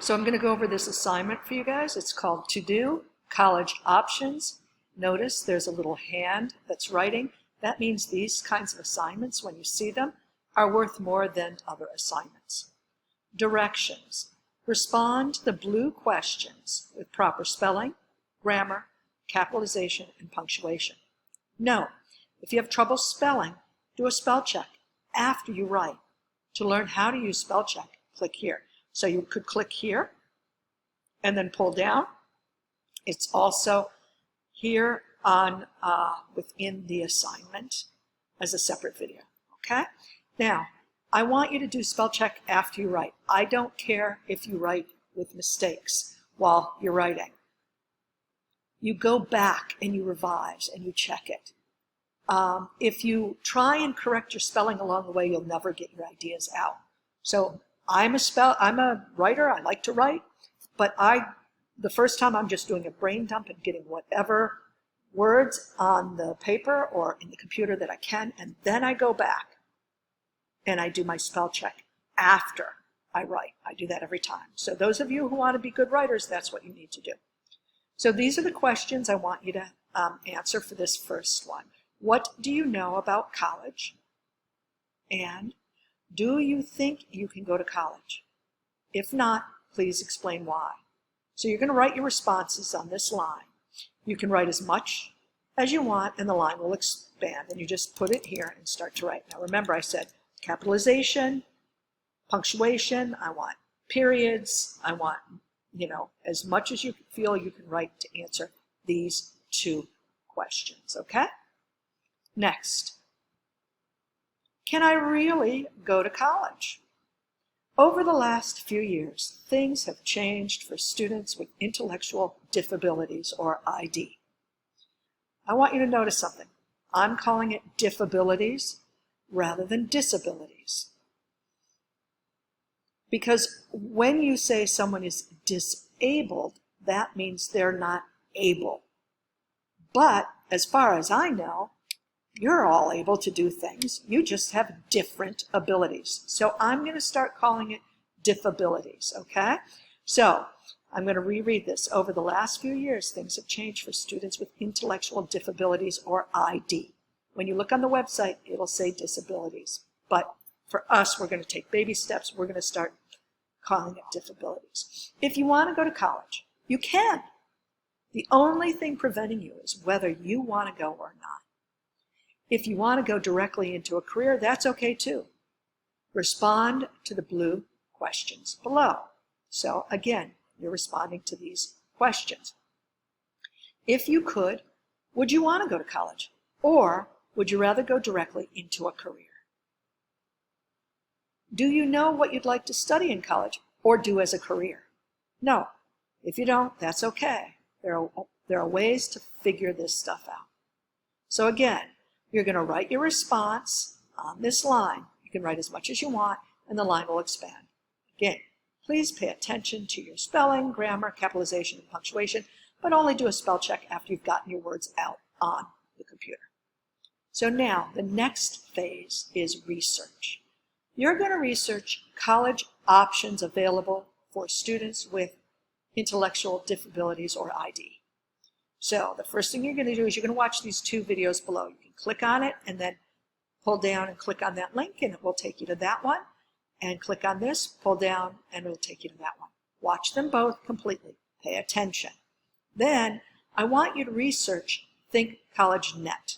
So I'm going to go over this assignment for you guys. It's called To Do, College Options. Notice there's a little hand that's writing. That means these kinds of assignments, when you see them, are worth more than other assignments. Directions. Respond to the blue questions with proper spelling, grammar, capitalization, and punctuation. Note, if you have trouble spelling, do a spell check after you write. To learn how to use spell check, click here. So you could click here and then pull down. It's also here on within the assignment as a separate video. Okay? Now, I want you to do spell check after you write. I don't care if you write with mistakes while you're writing. You go back and you revise and you check it. If you try and correct your spelling along the way, you'll never get your ideas out. So I'm a writer. I like to write, but the first time I'm just doing a brain dump and getting whatever words on the paper or in the computer that I can, and then I go back and I do my spell check after I write. I do that every time. So those of you who want to be good writers, that's what you need to do. So these are the questions I want you to answer for this first one. What do you know about college? And do you think you can go to college? If not, please explain why. So you're going to write your responses on this line. You can write as much as you want and the line will expand, and you just put it here and start to write. Now remember, I said capitalization, punctuation, I want periods, I want, as much as you feel you can write to answer these two questions, okay? Next, can I really go to college? Over the last few years, things have changed for students with intellectual disabilities, or ID. I want you to notice something. I'm calling it disabilities rather than disabilities. Because when you say someone is disabled, that means they're not able. But as far as I know, you're all able to do things. You just have different abilities. So I'm going to start calling it disabilities, okay? So I'm going to reread this. Over the last few years, things have changed for students with intellectual disabilities, or ID. When you look on the website, it'll say disabilities. But for us, we're going to take baby steps. We're going to start calling it disabilities. If you want to go to college, you can. The only thing preventing you is whether you want to go or not. If you want to go directly into a career, that's okay too. Respond to the blue questions below. So again, you're responding to these questions. If you could, would you want to go to college? Or would you rather go directly into a career? Do you know what you'd like to study in college or do as a career? No. If you don't, that's okay. There are ways to figure this stuff out. So again, you're going to write your response on this line. You can write as much as you want, and the line will expand. Again, please pay attention to your spelling, grammar, capitalization, and punctuation, but only do a spell check after you've gotten your words out on the computer. So now, the next phase is research. You're going to research college options available for students with intellectual disabilities, or ID. So the first thing you're going to do is you're going to watch these two videos below. You can click on it and then pull down and click on that link and it will take you to that one. And click on this, pull down, and it'll take you to that one. Watch them both completely. Pay attention. Then I want you to research Think College Net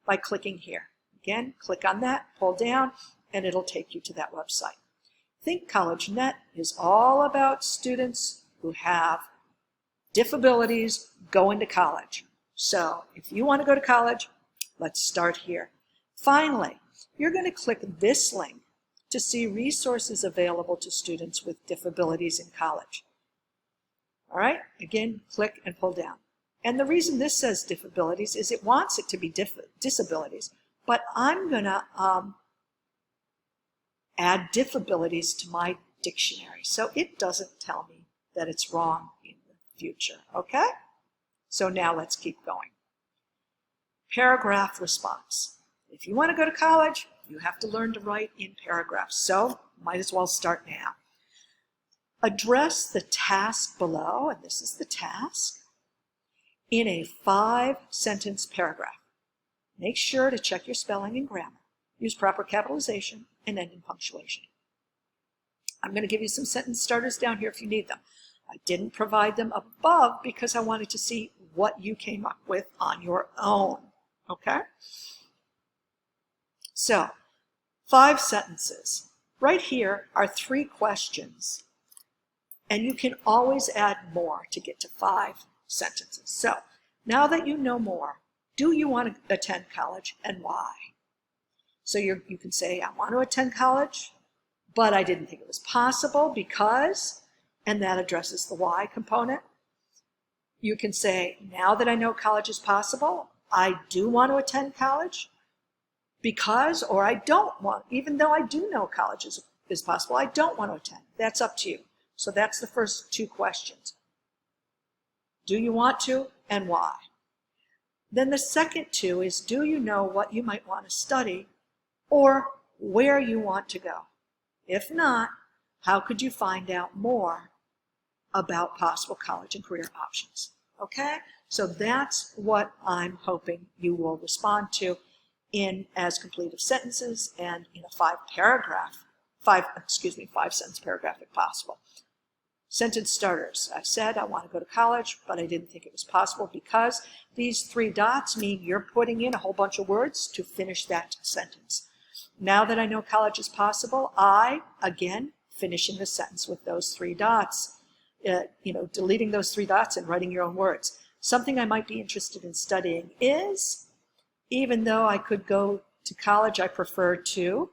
by clicking here. Again, click on that, pull down, and it'll take you to that website. Think College Net is all about students who have disabilities going to college. So if you want to go to college, let's start here. Finally, you're going to click this link to see resources available to students with disabilities in college. All right, again, click and pull down. And the reason this says disabilities is it wants it to be disabilities, but I'm going to add disabilities to my dictionary, so it doesn't tell me that it's wrong in the future, okay? So now let's keep going. Paragraph response. If you want to go to college, you have to learn to write in paragraphs, so might as well start now. Address the task below, and this is the task, in a 5-sentence paragraph. Make sure to check your spelling and grammar. Use proper capitalization and end in punctuation. I'm going to give you some sentence starters down here if you need them. I didn't provide them above because I wanted to see what you came up with on your own. Okay? So, 5 sentences. Right here are 3 questions. And you can always add more to get to 5 sentences. So, now that you know more, do you want to attend college and why? So you can say, I want to attend college, but I didn't think it was possible because, and that addresses the why component. You can say, now that I know college is possible, I do want to attend college because, or I don't want, even though I do know college is possible, I don't want to attend. That's up to you. So that's the first 2 questions. Do you want to and why? Then the second 2 is, do you know what you might want to study or where you want to go? If not, how could you find out more about possible college and career options? Okay? So that's what I'm hoping you will respond to in as complete of sentences and in a 5-sentence paragraph if possible. Sentence starters. I said I want to go to college, but I didn't think it was possible because these 3 dots mean you're putting in a whole bunch of words to finish that sentence. Now that I know college is possible, I, again, finishing the sentence with those 3 dots, deleting those 3 dots and writing your own words. Something I might be interested in studying is, even though I could go to college, I prefer to.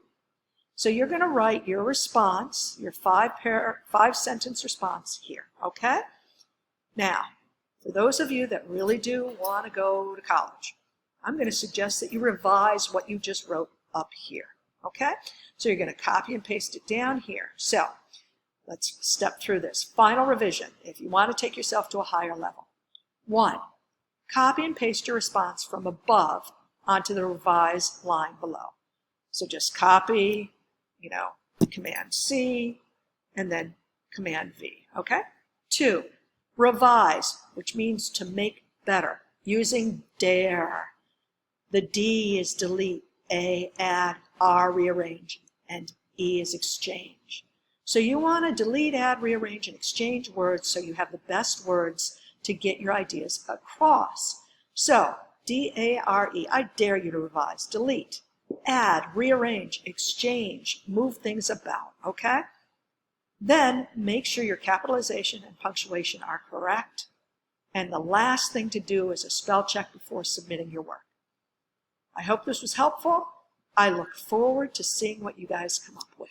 So you're going to write your response, your 5-sentence response here, okay? Now, for those of you that really do want to go to college, I'm going to suggest that you revise what you just wrote up here, okay? So you're going to copy and paste it down here. So let's step through this. Final revision, if you want to take yourself to a higher level. 1, copy and paste your response from above onto the revised line below. So just copy, Command C, and then Command V, okay? 2, revise, which means to make better, using dare. The D is delete, A, add, R, rearrange, and E is exchange. So you want to delete, add, rearrange, and exchange words so you have the best words to get your ideas across. So, D-A-R-E, I dare you to revise, delete, add, rearrange, exchange, move things about, okay? Then make sure your capitalization and punctuation are correct. And the last thing to do is a spell check before submitting your work. I hope this was helpful. I look forward to seeing what you guys come up with.